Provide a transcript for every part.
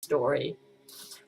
story.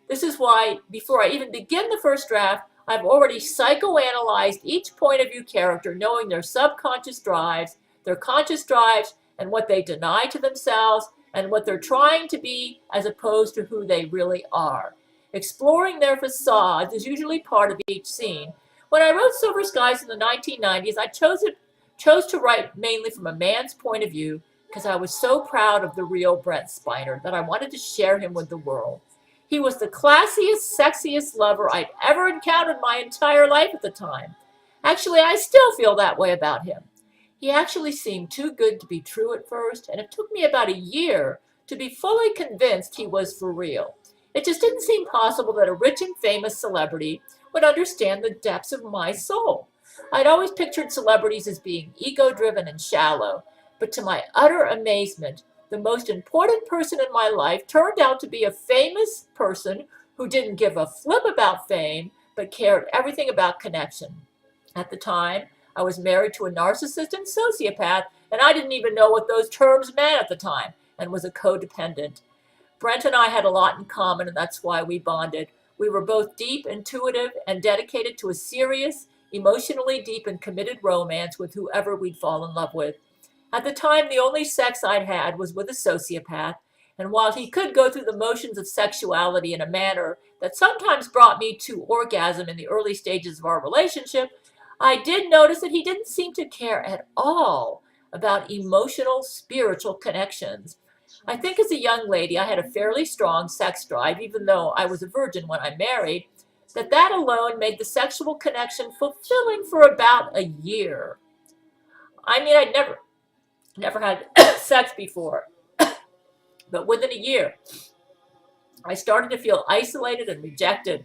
This is why, before I even begin the first draft, I've already psychoanalyzed each point of view character, knowing their subconscious drives, their conscious drives, and what they deny to themselves, and what they're trying to be as opposed to who they really are. Exploring their facades is usually part of each scene. When I wrote Silver Skies in the 1990s, I chose to write mainly from a man's point of view because I was so proud of the real Brent Spiner that I wanted to share him with the world. He was the classiest, sexiest lover I'd ever encountered my entire life at the time. Actually, I still feel that way about him. He actually seemed too good to be true at first, and it took me about a year to be fully convinced he was for real. It just didn't seem possible that a rich and famous celebrity would understand the depths of my soul. I'd always pictured celebrities as being ego-driven and shallow, but to my utter amazement, the most important person in my life turned out to be a famous person who didn't give a flip about fame, but cared everything about connection. At the time, I was married to a narcissist and sociopath, and I didn't even know what those terms meant at the time, and was a codependent. Brent and I had a lot in common, and that's why we bonded. We were both deep, intuitive, and dedicated to a serious, emotionally deep and committed romance with whoever we'd fall in love with. At the time, the only sex I'd had was with a sociopath, and while he could go through the motions of sexuality in a manner that sometimes brought me to orgasm in the early stages of our relationship, I did notice that he didn't seem to care at all about emotional, spiritual connections. I think as a young lady, I had a fairly strong sex drive, even though I was a virgin when I married, that alone made the sexual connection fulfilling for about a year. I mean, I'd never had sex before, but within a year, I started to feel isolated and rejected.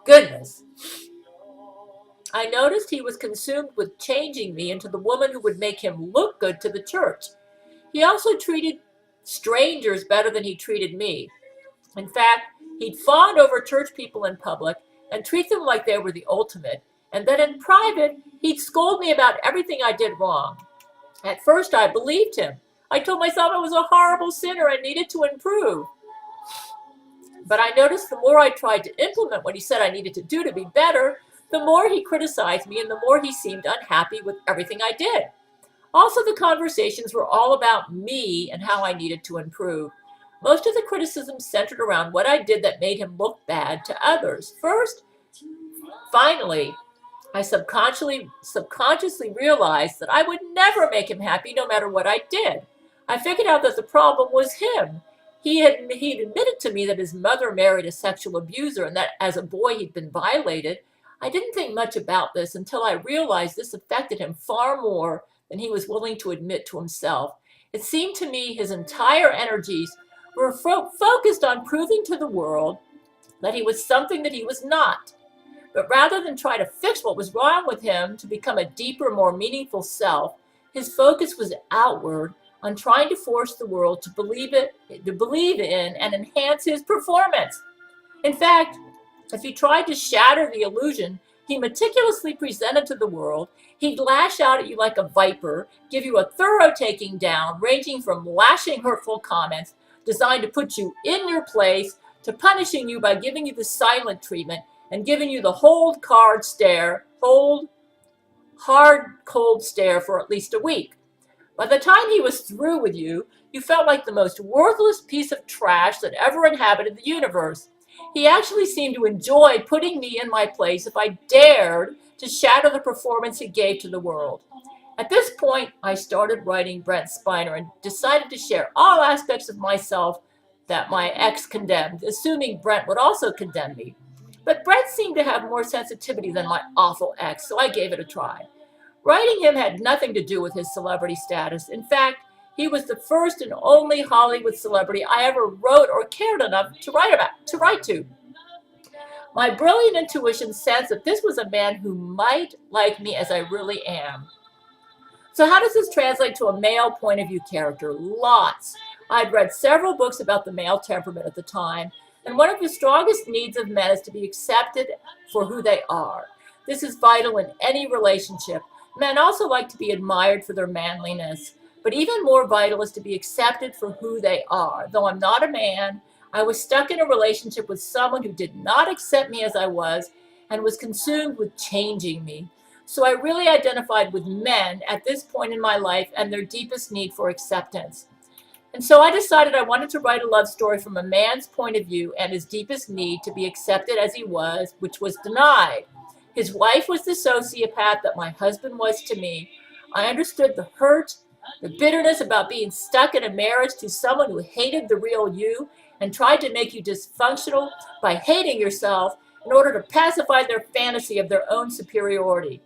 Goodness. I noticed he was consumed with changing me into the woman who would make him look good to the church. He also treated strangers better than he treated me. In fact, he'd fawn over church people in public and treat them like they were the ultimate, and then in private, he'd scold me about everything I did wrong. At first, I believed him. I told myself I was a horrible sinner and needed to improve. But I noticed the more I tried to implement what he said I needed to do to be better, the more he criticized me and the more he seemed unhappy with everything I did. Also, the conversations were all about me and how I needed to improve. Most of the criticism centered around what I did that made him look bad to others. Finally, I subconsciously realized that I would never make him happy no matter what I did. I figured out that the problem was him. He'd admitted to me that his mother married a sexual abuser and that as a boy he'd been violated. I didn't think much about this until I realized this affected him far more than he was willing to admit to himself. It seemed to me his entire energies were focused on proving to the world that he was something that he was not. But rather than try to fix what was wrong with him to become a deeper, more meaningful self, his focus was outward on trying to force the world to believe in and enhance his performance. In fact, if he tried to shatter the illusion he meticulously presented to the world, he'd lash out at you like a viper, give you a thorough taking down, ranging from lashing hurtful comments designed to put you in your place to punishing you by giving you the silent treatment and giving you the hard, cold stare for at least a week. By the time he was through with you, you felt like the most worthless piece of trash that ever inhabited the universe. He actually seemed to enjoy putting me in my place if I dared to shatter the performance he gave to the world. At this point, I started writing Brent Spiner and decided to share all aspects of myself that my ex condemned, assuming Brent would also condemn me. But Brent seemed to have more sensitivity than my awful ex, so I gave it a try. Writing him had nothing to do with his celebrity status. In fact, he was the first and only Hollywood celebrity I ever wrote or cared enough to write to. My brilliant intuition sensed that this was a man who might like me as I really am. So how does this translate to a male point of view character? Lots. I'd read several books about the male temperament at the time, and one of the strongest needs of men is to be accepted for who they are. This is vital in any relationship. Men also like to be admired for their manliness, but even more vital is to be accepted for who they are. Though I'm not a man, I was stuck in a relationship with someone who did not accept me as I was and was consumed with changing me. So I really identified with men at this point in my life and their deepest need for acceptance. And so I decided I wanted to write a love story from a man's point of view and his deepest need to be accepted as he was, which was denied. His wife was the sociopath that my husband was to me. I understood the hurt, the bitterness about being stuck in a marriage to someone who hated the real you and tried to make you dysfunctional by hating yourself in order to pacify their fantasy of their own superiority.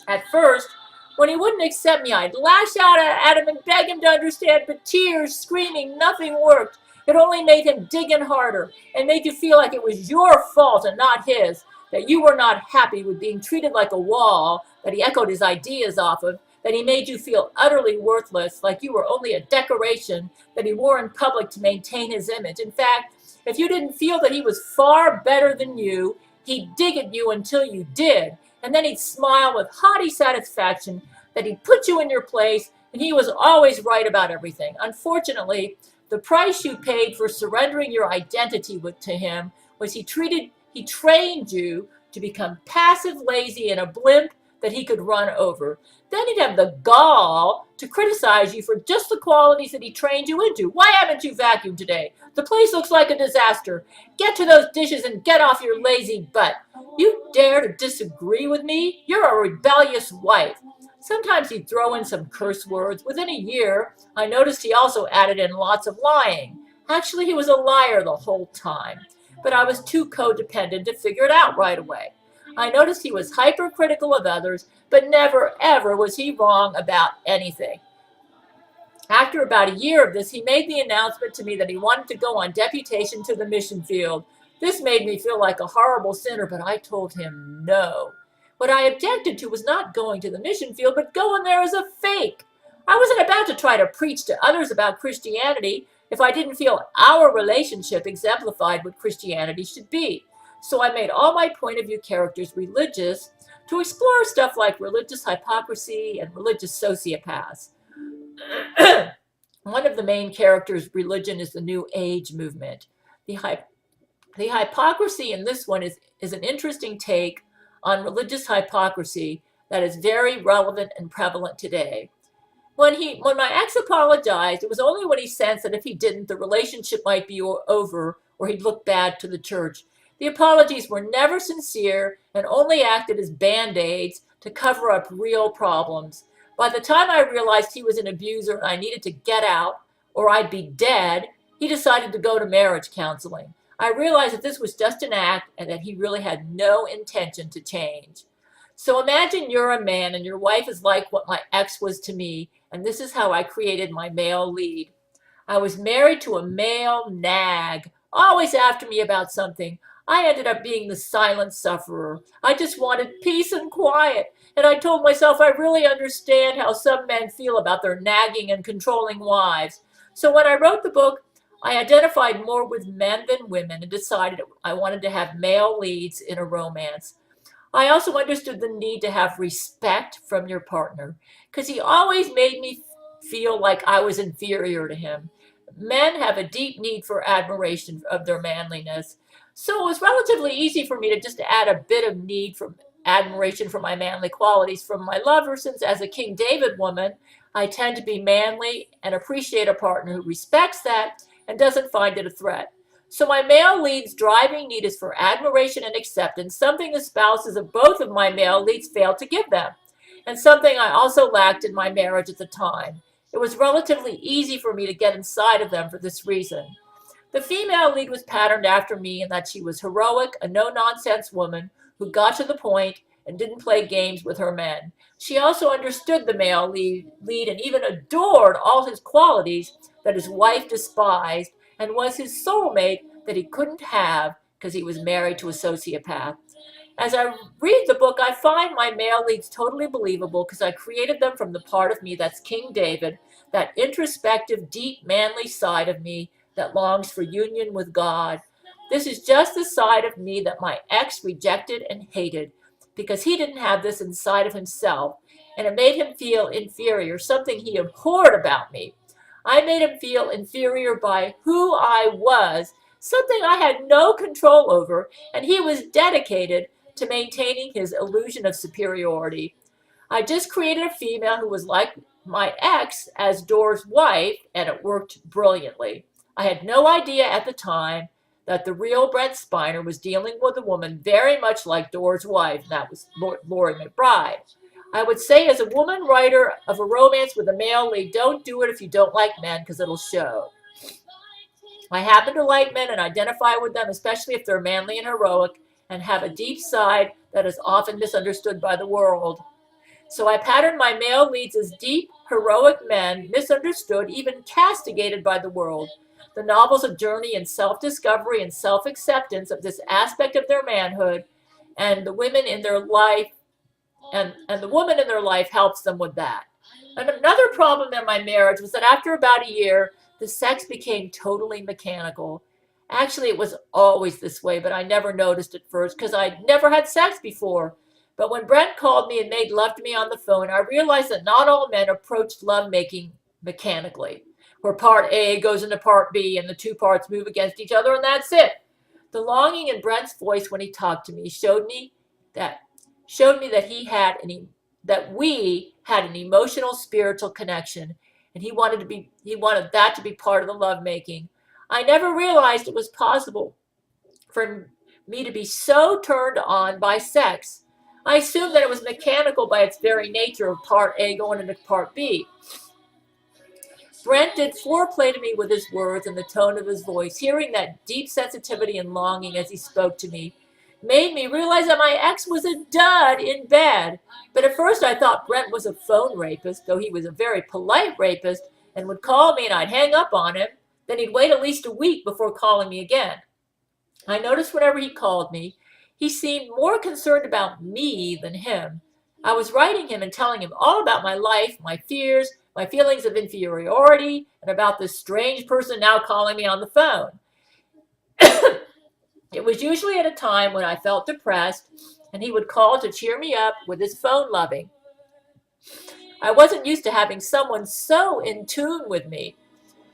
At first, when he wouldn't accept me, I'd lash out at him and beg him to understand, but tears, screaming, nothing worked. It only made him dig in harder and made you feel like it was your fault and not his, that you were not happy with being treated like a wall that he echoed his ideas off of, that he made you feel utterly worthless, like you were only a decoration that he wore in public to maintain his image. In fact, if you didn't feel that he was far better than you, he'd dig at you until you did. And then he'd smile with haughty satisfaction that he'd put you in your place and he was always right about everything. Unfortunately, the price you paid for surrendering your identity to him was he trained you to become passive, lazy, and a blimp that he could run over. Then he'd have the gall to criticize you for just the qualities that he trained you into. Why haven't you vacuumed today? The place looks like a disaster. Get to those dishes and get off your lazy butt. You dare to disagree with me? You're a rebellious wife. Sometimes he'd throw in some curse words. Within a year, I noticed he also added in lots of lying. Actually, he was a liar the whole time. But I was too codependent to figure it out right away. I noticed he was hypercritical of others, but never, ever was he wrong about anything. After about a year of this, he made the announcement to me that he wanted to go on deputation to the mission field. This made me feel like a horrible sinner, but I told him no. What I objected to was not going to the mission field, but going there as a fake. I wasn't about to try to preach to others about Christianity if I didn't feel our relationship exemplified what Christianity should be. So I made all my point of view characters religious to explore stuff like religious hypocrisy and religious sociopaths. One of the main characters' religion is the New Age movement. The hypocrisy in this one is an interesting take on religious hypocrisy that is very relevant and prevalent today. When my ex apologized, it was only when he sensed that if he didn't, the relationship might be over or he'd look bad to the church. The apologies were never sincere and only acted as band-aids to cover up real problems. By the time I realized he was an abuser and I needed to get out or I'd be dead, he decided to go to marriage counseling. I realized that this was just an act and that he really had no intention to change. So imagine you're a man and your wife is like what my ex was to me, and this is how I created my male lead. I was married to a male nag, always after me about something. I ended up being the silent sufferer. I just wanted peace and quiet, and I told myself I really understand how some men feel about their nagging and controlling wives. So when I wrote the book, I identified more with men than women and decided I wanted to have male leads in a romance. I also understood the need to have respect from your partner because he always made me feel like I was inferior to him. Men have a deep need for admiration of their manliness. So it was relatively easy for me to just add a bit of need for admiration for my manly qualities from my lover, since as a King David woman, I tend to be manly and appreciate a partner who respects that and doesn't find it a threat. So my male lead's driving need is for admiration and acceptance, something the spouses of both of my male leads failed to give them, and something I also lacked in my marriage at the time. It was relatively easy for me to get inside of them for this reason. The female lead was patterned after me in that she was heroic, a no-nonsense woman who got to the point and didn't play games with her men. She also understood the male lead and even adored all his qualities that his wife despised, and was his soulmate that he couldn't have because he was married to a sociopath. As I read the book, I find my male leads totally believable because I created them from the part of me that's King David, that introspective, deep, manly side of me that longs for union with God. This is just the side of me that my ex rejected and hated because he didn't have this inside of himself. and it made him feel inferior, something he abhorred about me. I made him feel inferior by who I was, something I had no control over, and he was dedicated to maintaining his illusion of superiority. I just created a female who was like my ex as Door's wife, and it worked brilliantly. I had no idea at the time that the real Brent Spiner was dealing with a woman very much like Door's wife, and that was Lori McBride. I would say, as a woman writer of a romance with a male lead, don't do it if you don't like men, because it'll show. I happen to like men and identify with them, especially if they're manly and heroic and have a deep side that is often misunderstood by the world. So I patterned my male leads as deep, heroic men, misunderstood, even castigated by the world. The novels of journey and self-discovery and self-acceptance of this aspect of their manhood, and the women in their life, and the woman in their life helps them with that. And another problem in my marriage was that after about a year, the sex became totally mechanical. Actually, it was always this way, but I never noticed it first because I'd never had sex before. But when Brent called me and made love to me on the phone, I realized that not all men approached lovemaking mechanically, where part A goes into part B and the two parts move against each other and that's it. The longing in Brent's voice when he talked to me showed me that we had an emotional, spiritual connection, and he wanted that to be part of the lovemaking. I never realized it was possible for me to be so turned on by sex. I assumed that it was mechanical by its very nature of part A going into part B. Brent did foreplay to me with his words and the tone of his voice. Hearing that deep sensitivity and longing as he spoke to me made me realize that my ex was a dud in bed. But at first I thought Brent was a phone rapist, though he was a very polite rapist and would call me and I'd hang up on him. Then he'd wait at least a week before calling me again. I noticed whenever he called me, he seemed more concerned about me than him. I was writing him and telling him all about my life, my fears, my feelings of inferiority, and about this strange person now calling me on the phone. It was usually at a time when I felt depressed, and he would call to cheer me up with his phone loving. I wasn't used to having someone so in tune with me.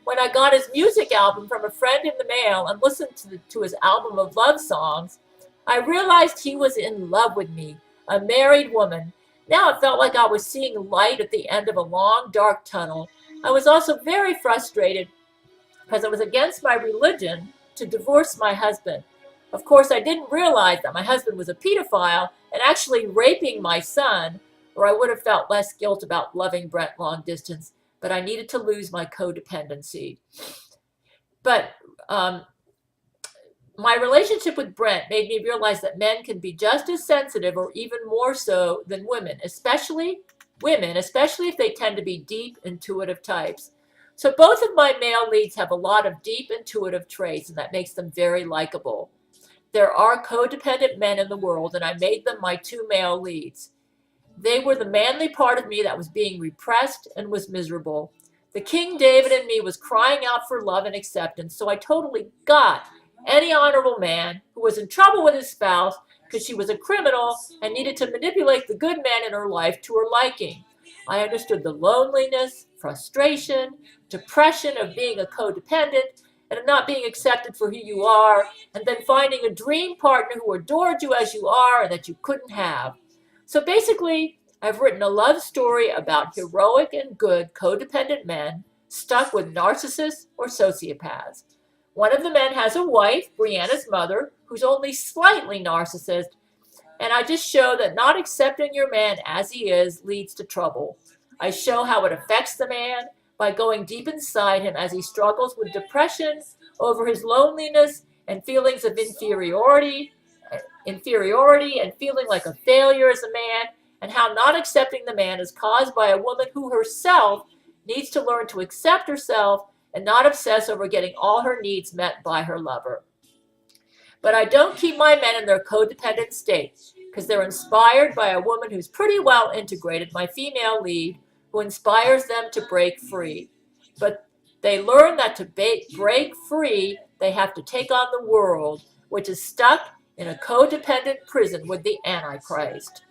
When I got his music album from a friend in the mail and listened to his album of love songs, I realized he was in love with me, a married woman. Now it felt like I was seeing light at the end of a long, dark tunnel. I was also very frustrated because it was against my religion to divorce my husband. Of course, I didn't realize that my husband was a pedophile and actually raping my son, or I would have felt less guilt about loving Brent long distance, but I needed to lose my codependency. But my relationship with Brent made me realize that men can be just as sensitive or even more so than women, especially if they tend to be deep, intuitive types. So both of my male leads have a lot of deep, intuitive traits, and that makes them very likable. There are codependent men in the world, and I made them my two male leads. They were the manly part of me that was being repressed and was miserable. The King David in me was crying out for love and acceptance, so I totally got any honorable man who was in trouble with his spouse because she was a criminal and needed to manipulate the good man in her life to her liking. I understood the loneliness, frustration, depression of being a codependent and of not being accepted for who you are, and then finding a dream partner who adored you as you are and that you couldn't have. So basically, I've written a love story about heroic and good codependent men stuck with narcissists or sociopaths. One of the men has a wife, Brianna's mother, who's only slightly narcissist, and I just show that not accepting your man as he is leads to trouble. I show how it affects the man by going deep inside him as he struggles with depression over his loneliness and feelings of inferiority and feeling like a failure as a man, and how not accepting the man is caused by a woman who herself needs to learn to accept herself and not obsess over getting all her needs met by her lover. But I don't keep my men in their codependent state because they're inspired by a woman who's pretty well integrated, my female lead, who inspires them to break free. But they learn that to break free, they have to take on the world, which is stuck in a codependent prison with the Antichrist.